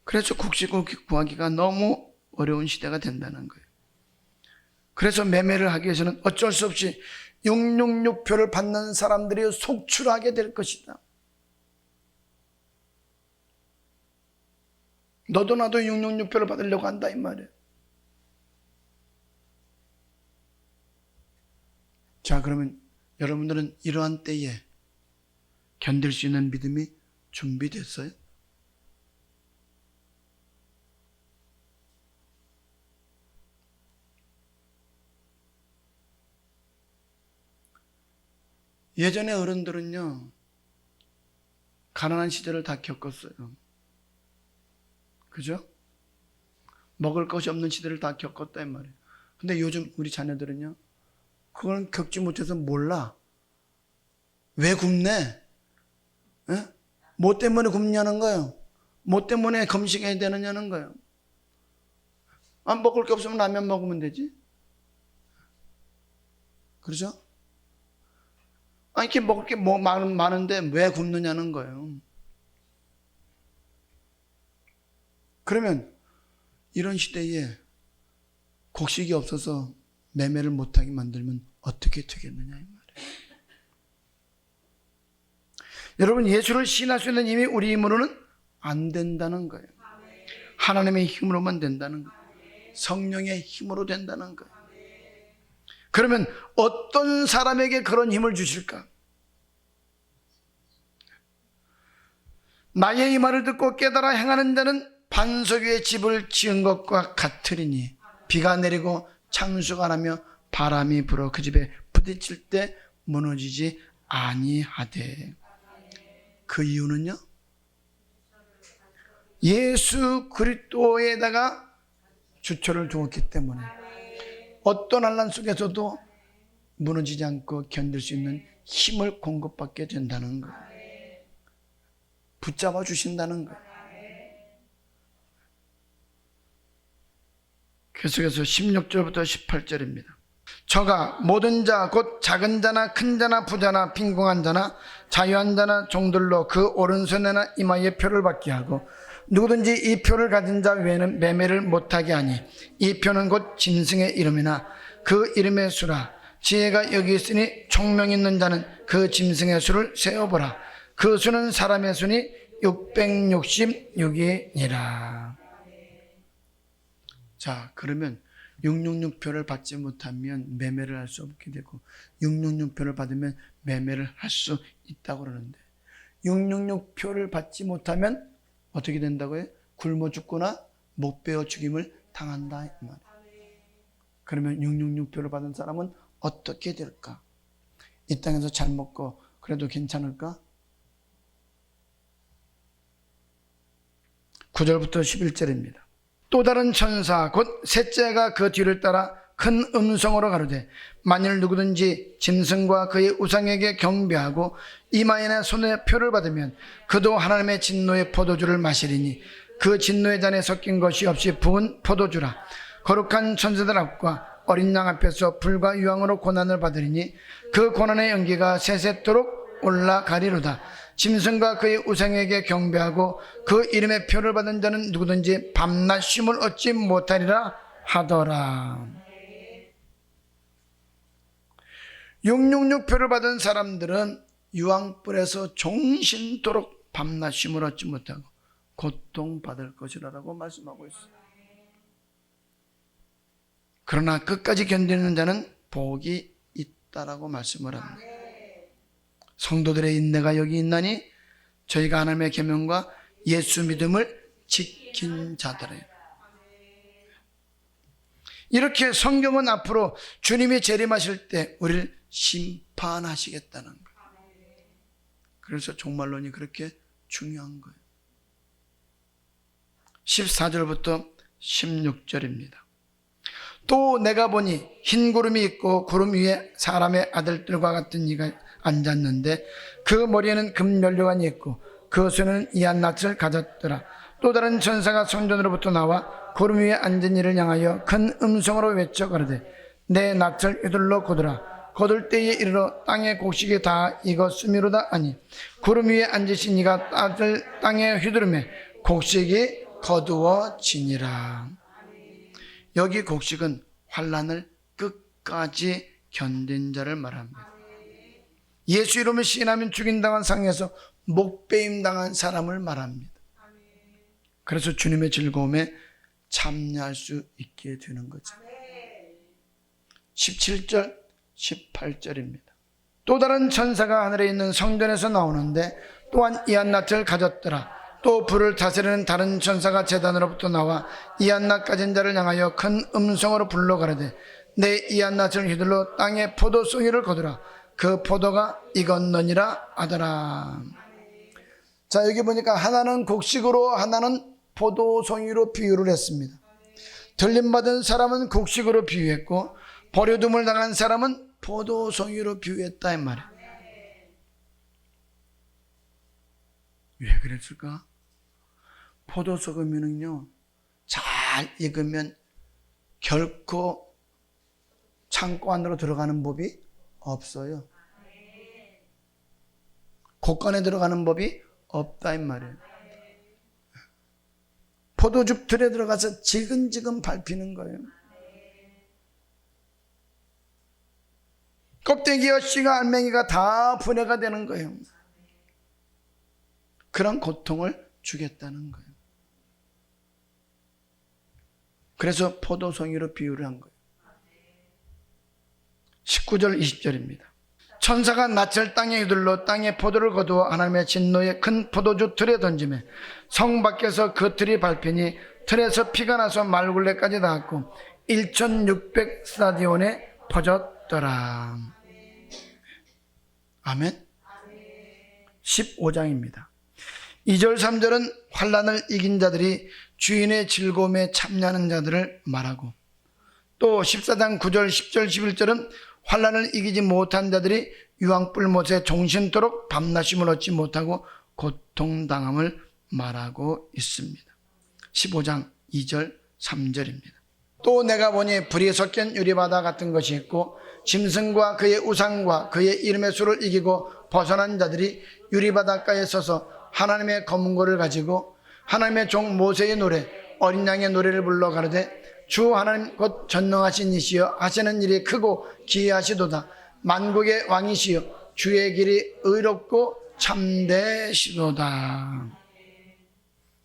그래서 곡식을 구하기가 너무 어려운 시대가 된다는 거예요. 그래서 매매를 하기 위해서는 어쩔 수 없이 666표를 받는 사람들이 속출하게 될 것이다. 너도 나도 666표를 받으려고 한다 이 말이에요. 자, 그러면 여러분들은 이러한 때에 견딜 수 있는 믿음이 준비됐어요? 예전에 어른들은요, 가난한 시대를 다 겪었어요. 그죠? 먹을 것이 없는 시대를 다 겪었다 이 말이에요. 근데 요즘 우리 자녀들은요, 그걸 겪지 못해서 몰라. 왜 굶네? 에? 뭐 때문에 굶냐는 거예요. 뭐 때문에 금식해야 되느냐는 거예요. 안 먹을 게 없으면 라면 먹으면 되지. 그렇죠? 아니, 이렇게 먹을 게 뭐 많은데 왜 굶느냐는 거예요. 그러면 이런 시대에 곡식이 없어서 매매를 못하게 만들면 어떻게 되겠느냐 이 말이에요. 여러분, 예수를 신할 수 있는 힘이 우리 힘으로는 안 된다는 거예요. 하나님의 힘으로만 된다는 거예요. 성령의 힘으로 된다는 거예요. 그러면 어떤 사람에게 그런 힘을 주실까? 나의 이 말을 듣고 깨달아 행하는 자는 반석 위에 집을 지은 것과 같으리니 비가 내리고 창수가 나며 바람이 불어 그 집에 부딪힐 때 무너지지 아니하되. 그 이유는요, 예수 그리스도에다가 주초를 두었기 때문에 어떤 환난 속에서도 무너지지 않고 견딜 수 있는 힘을 공급받게 된다는 거예요. 붙잡아 주신다는 거예요. 계속해서 16절부터 18절입니다. 저가 모든 자 곧 작은 자나 큰 자나 부자나 빈궁한 자나 자유한 자나 종들로 그 오른손에나 이마에 표를 받게 하고 누구든지 이 표를 가진 자 외에는 매매를 못하게 하니 이 표는 곧 짐승의 이름이나 그 이름의 수라. 지혜가 여기 있으니 총명 있는 자는 그 짐승의 수를 세어보라. 그 수는 사람의 수니 666이니라. 자, 그러면 666표를 받지 못하면 매매를 할 수 없게 되고 666표를 받으면 매매를 할 수 있다고 그러는데 666표를 받지 못하면 어떻게 된다고요? 굶어 죽거나 못 베어 죽임을 당한다 이 말이에요. 그러면 666표를 받은 사람은 어떻게 될까? 이 땅에서 잘 먹고 그래도 괜찮을까? 9절부터 11절입니다. 또 다른 천사 곧 셋째가 그 뒤를 따라 큰 음성으로 가로되 만일 누구든지 짐승과 그의 우상에게 경배하고 이마에나 손에 표를 받으면 그도 하나님의 진노의 포도주를 마시리니 그 진노의 잔에 섞인 것이 없이 부은 포도주라. 거룩한 천사들 앞과 어린 양 앞에서 불과 유황으로 고난을 받으리니 그 고난의 연기가 세세토록 올라가리로다. 짐승과 그의 우상에게 경배하고 그 이름의 표를 받은 자는 누구든지 밤낮 쉼을 얻지 못하리라 하더라. 666표를 받은 사람들은 유황불에서 종신토록 밤낮 쉼을 얻지 못하고 고통받을 것이라고 말씀하고 있어요. 그러나 끝까지 견디는 자는 복이 있다라고 말씀을 합니다. 성도들의 인내가 여기 있나니 저희가 하나님의 계명과 예수 믿음을 지킨 자들이에요. 이렇게 성경은 앞으로 주님이 재림하실 때 우리를 심판하시겠다는 거예요. 그래서 종말론이 그렇게 중요한 거예요. 14절부터 16절입니다. 또 내가 보니 흰 구름이 있고 구름 위에 사람의 아들들과 같은 이가 앉았는데 그 머리에는 금면류관이 있고 그 손에는 이한 낫을 가졌더라. 또 다른 천사가 성전으로부터 나와 구름 위에 앉은 이를 향하여 큰 음성으로 외쳐 가로되 내 낫을 휘둘러 거두라. 거둘 때에 이르러 땅의 곡식이 다 익었음이로다 하니 구름 위에 앉으신 이가 땅에 휘두르매 곡식이 거두어지니라. 여기 곡식은 환난을 끝까지 견딘 자를 말합니다. 예수 이름을 시인하면 죽임당한 상에서 목배임 당한 사람을 말합니다. 그래서 주님의 즐거움에 참여할 수 있게 되는 거죠. 17절 18절입니다. 또 다른 천사가 하늘에 있는 성전에서 나오는데 또한 이한 낫을 가졌더라. 또 불을 다스리는 다른 천사가 제단으로부터 나와 이한 낫 가진 자를 향하여 큰 음성으로 불러 가로되 내 이한 낫을 휘둘러 땅에 포도송이를 거두라. 그 포도가 익었느니라 하더라. 자, 여기 보니까 하나는 곡식으로 하나는 포도송이로 비유를 했습니다. 들림받은 사람은 곡식으로 비유했고 버려둠을 당한 사람은 포도송이로 비유했다 이 말이에요. 왜 그랬을까? 포도소금이는요, 잘 익으면 결코 창고 안으로 들어가는 법이 없어요. 곡간에 들어가는 법이 없다 이 말이에요. 포도즙 틀에 들어가서 지근지근 밟히는 거예요. 껍데기와 씨가 알맹이가 다 분해가 되는 거예요. 그런 고통을 주겠다는 거예요. 그래서 포도송이로 비유를 한 거예요. 19절 20절입니다. 천사가 낯을 땅에 휘둘러 땅에 포도를 거두어 하나님의 진노의 큰 포도주 틀에 던지매 성 밖에서 그 틀이 밟히니 틀에서 피가 나서 말굴레까지 닿았고 1600스타디온에 퍼졌더라. 아멘. 15장입니다. 2절 3절은 환난을 이긴 자들이 주인의 즐거움에 참여하는 자들을 말하고 또 14장 9절 10절 11절은 환난을 이기지 못한 자들이 유황불못에 종신토록 밤낮임을 얻지 못하고 고통당함을 말하고 있습니다. 15장 2절 3절입니다. 또 내가 보니 불이 섞인 유리바다 같은 것이 있고 짐승과 그의 우상과 그의 이름의 수를 이기고 벗어난 자들이 유리바닷가에 서서 하나님의 검은고를 가지고 하나님의 종 모세의 노래 어린 양의 노래를 불러 가로되 주 하나님 곧 전능하신 이시여 하시는 일이 크고 기이하시도다. 만국의 왕이시여 주의 길이 의롭고 참되시도다.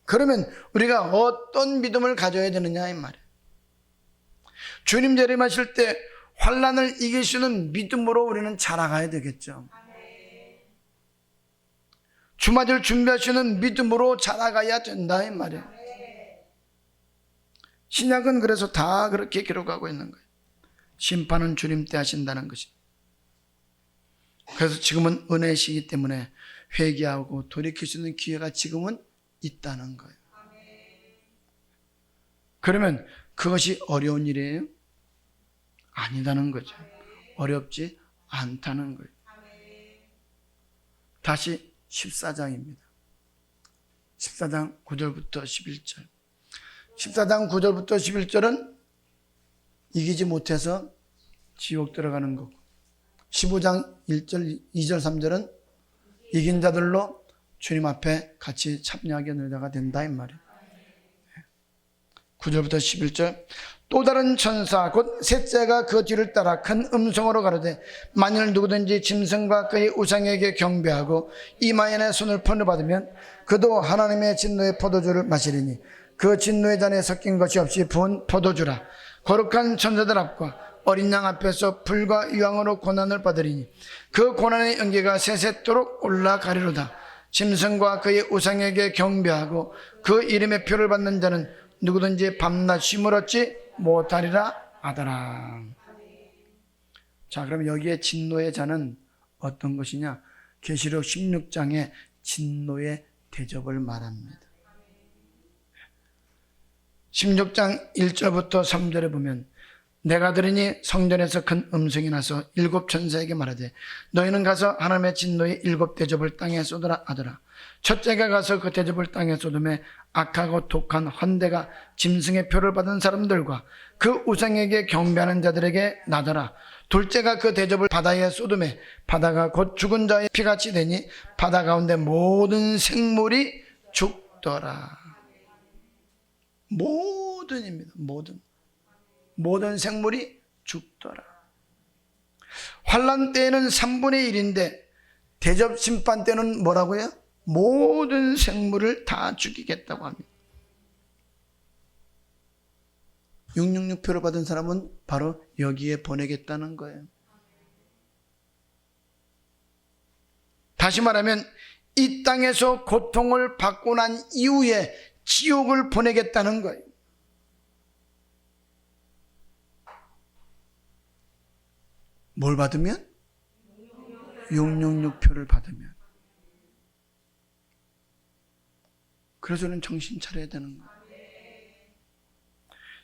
그러면 우리가 어떤 믿음을 가져야 되느냐 이 말이에요. 주님 재림하실 때 환난을 이길 수 있는 믿음으로 우리는 자라가야 되겠죠. 주맞을 준비하시는 믿음으로 자라가야 된다 이 말이에요. 신약은 그래서 다 그렇게 기록하고 있는 거예요. 심판은 주님 때 하신다는 것이. 그래서 지금은 은혜의 시기 때문에 회개하고 돌이킬 수 있는 기회가 지금은 있다는 거예요. 그러면 그것이 어려운 일이에요? 아니다는 거죠. 어렵지 않다는 거예요. 다시 14장입니다. 14장 9절부터 11절. 14장 9절부터 11절은 이기지 못해서 지옥 들어가는 거고 15장 1절, 2절, 3절은 이긴 자들로 주님 앞에 같이 참여하게 너희가 된다 이 말이에요. 9절부터 11절. 또 다른 천사 곧 셋째가 그 뒤를 따라 큰 음성으로 가로되 만일 누구든지 짐승과 그의 우상에게 경배하고 이마에 내 손을 번호받으면 그도 하나님의 진노의 포도주를 마시리니 그 진노의 잔에 섞인 것이 없이 부은 포도주라. 거룩한 천사들 앞과 어린 양 앞에서 불과 유황으로 고난을 받으리니 그 고난의 연기가 세세토록 올라가리로다. 짐승과 그의 우상에게 경배하고 그 이름의 표를 받는 자는 누구든지 밤낮 쉼을 얻지 못하리라 하더라. 자, 그럼 여기에 진노의 잔은 어떤 것이냐? 계시록 16장의 진노의 대접을 말합니다. 16장 1절부터 3절에 보면 내가 들으니 성전에서 큰 음성이 나서 7 천사에게 말하되 너희는 가서 하나님의 진노의 7 대접을 땅에 쏟으라 하더라. 첫째가 가서 그 대접을 땅에 쏟음에 악하고 독한 헌대가 짐승의 표를 받은 사람들과 그 우상에게 경배하는 자들에게 나더라. 둘째가 그 대접을 바다에 쏟음에 바다가 곧 죽은 자의 피같이 되니 바다 가운데 모든 생물이 죽더라. 모든입니다. 모든 생물이 죽더라. 환난 때에는 3분의 1인데 대접 심판 때는 뭐라고요? 모든 생물을 다 죽이겠다고 합니다. 666표를 받은 사람은 바로 여기에 보내겠다는 거예요. 다시 말하면 이 땅에서 고통을 받고 난 이후에 지옥을 보내겠다는 거예요. 뭘 받으면? 666표를 받으면. 그래서는 정신 차려야 되는 거예요.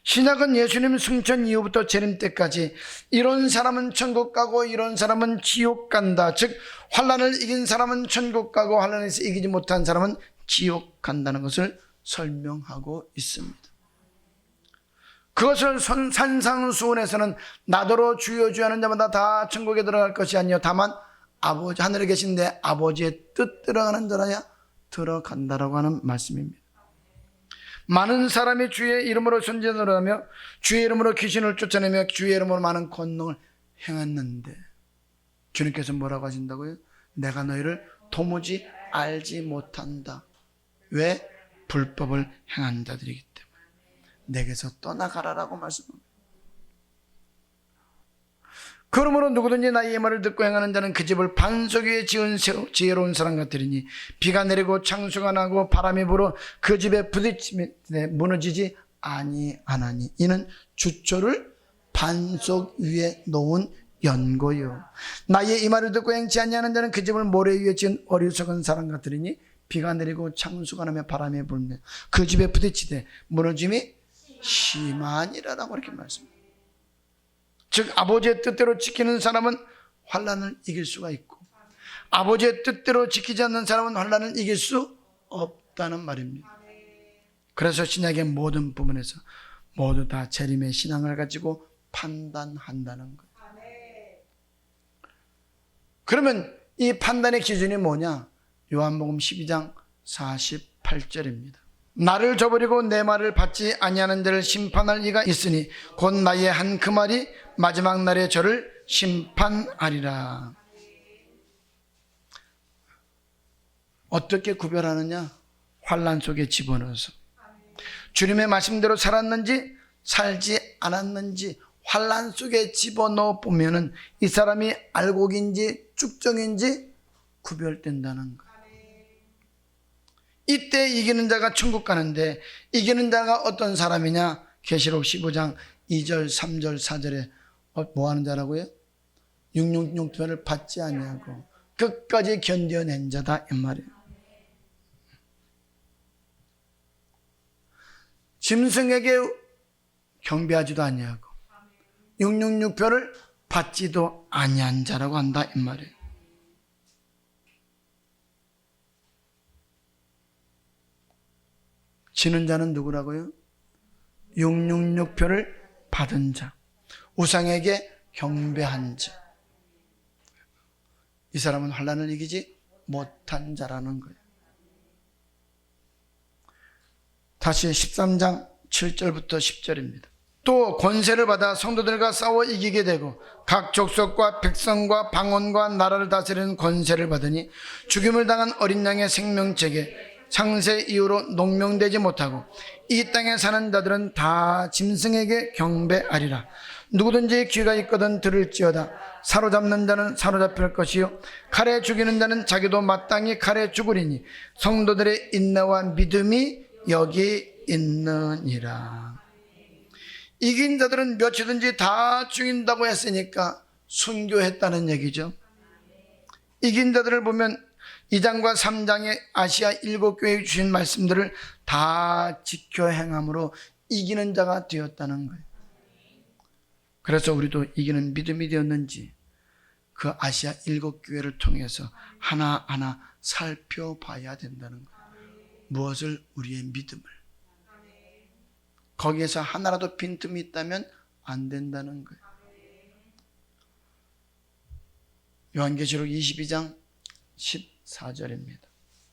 신약은 예수님 승천 이후부터 재림 때까지 이런 사람은 천국 가고 이런 사람은 지옥 간다. 즉 환난을 이긴 사람은 천국 가고 환난에서 이기지 못한 사람은 지옥 간다는 것을 설명하고 있습니다. 그것을 산상수훈에서는 나더러 주여 주여 하는 자마다 다 천국에 들어갈 것이 아니요 다만 아버지 하늘에 계신 내 아버지의 뜻 들어가는 자라야 들어간다라고 하는 말씀입니다. 많은 사람이 주의 이름으로 선지자를 하며 주의 이름으로 귀신을 쫓아내며 주의 이름으로 많은 권능을 행했는데 주님께서 뭐라고 하신다고요? 내가 너희를 도무지 알지 못한다. 왜? 불법을 행한 자들이기 때문에 내게서 떠나가라라고 말씀합니다. 그러므로 누구든지 나의 말을 듣고 행하는 자는 그 집을 반석 위에 지은 지혜로운 사람 같으리니 비가 내리고 창수가 나고 바람이 불어 그 집에 부딪히며 무너지지 아니하나니 이는 주초를 반석 위에 놓은 연고요. 나의 이 말을 듣고 행치 아니하는 자는 그 집을 모래 위에 지은 어리석은 사람 같으리니 비가 내리고 창수가 나며 바람이 불며 그 집에 부딪히되 무너짐이 심하니라라고 이렇게 말씀합니다. 즉 아버지의 뜻대로 지키는 사람은 환난을 이길 수가 있고 아버지의 뜻대로 지키지 않는 사람은 환난을 이길 수 없다는 말입니다. 그래서 신약의 모든 부분에서 모두 다 재림의 신앙을 가지고 판단한다는 거예요. 그러면 이 판단의 기준이 뭐냐? 요한복음 12장 48절입니다. 나를 저버리고 내 말을 받지 아니하는 자를 심판할 이가 있으니 곧 나의 한 그 말이 마지막 날에 저를 심판하리라. 어떻게 구별하느냐? 환난 속에 집어넣어서 주님의 말씀대로 살았는지 살지 않았는지 환난 속에 집어넣어 보면은 이 사람이 알곡인지 쭉정인지 구별된다는 거예요. 이때 이기는 자가 천국 가는데 이기는 자가 어떤 사람이냐? 계시록 15장 2절 3절 4절에 뭐 하는 자라고요? 666표를 받지 아니하고 끝까지 견뎌낸 자다 이 말이에요. 짐승에게 경배하지도 아니하고 666표를 받지도 아니한 자라고 한다 이 말이에요. 지는 자는 누구라고요? 666표를 받은 자, 우상에게 경배한 자. 이 사람은 환난을 이기지 못한 자라는 거예요. 다시 13장 7절부터 10절입니다. 또 권세를 받아 성도들과 싸워 이기게 되고 각 족속과 백성과 방언과 나라를 다스리는 권세를 받으니 죽임을 당한 어린 양의 생명책에 창세 이후로 농명되지 못하고 이 땅에 사는 자들은 다 짐승에게 경배하리라. 누구든지 귀가 있거든 들을지어다. 사로잡는 자는 사로잡힐 것이요 칼에 죽이는 자는 자기도 마땅히 칼에 죽으리니 성도들의 인내와 믿음이 여기 있느니라. 이긴 자들은 몇이든지 다 죽인다고 했으니까 순교했다는 얘기죠. 이긴 자들을 보면 2장과 3장의 아시아 7교회에 주신 말씀들을 다 지켜 행함으로 이기는 자가 되었다는 거예요. 그래서 우리도 이기는 믿음이 되었는지 그 아시아 7교회를 통해서 하나하나 살펴봐야 된다는 거예요. 무엇을? 우리의 믿음을. 거기에서 하나라도 빈틈이 있다면 안 된다는 거예요. 요한계시록 22장 14절입니다.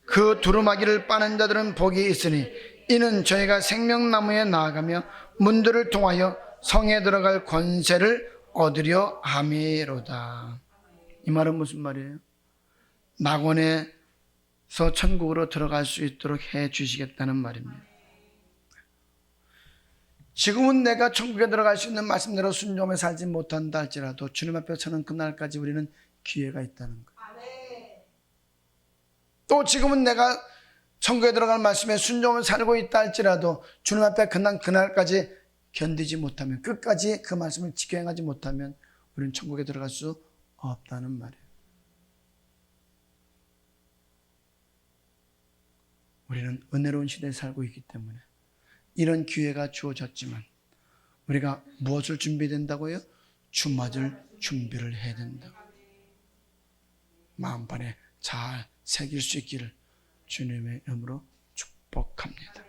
그 두루마기를 빠는 자들은 복이 있으니 이는 저희가 생명나무에 나아가며 문들을 통하여 성에 들어갈 권세를 얻으려 함이로다. 이 말은 무슨 말이에요? 낙원에서 천국으로 들어갈 수 있도록 해 주시겠다는 말입니다. 지금은 내가 천국에 들어갈 수 있는 말씀대로 순종하며 살지 못한다 할지라도 주님 앞에 서는 그날까지 우리는 기회가 있다는 거예요. 또 지금은 내가 천국에 들어갈 말씀에 순종하며 살고 있다 할지라도 주님 앞에 그날까지 견디지 못하면, 끝까지 그 말씀을 지켜 행하지 못하면 우리는 천국에 들어갈 수 없다는 말이에요. 우리는 은혜로운 시대에 살고 있기 때문에 이런 기회가 주어졌지만 우리가 무엇을 준비된다고요? 주 맞을 준비를 해야 된다고. 마음판에 잘 새길 수 있기를 주님의 이름으로 축복합니다.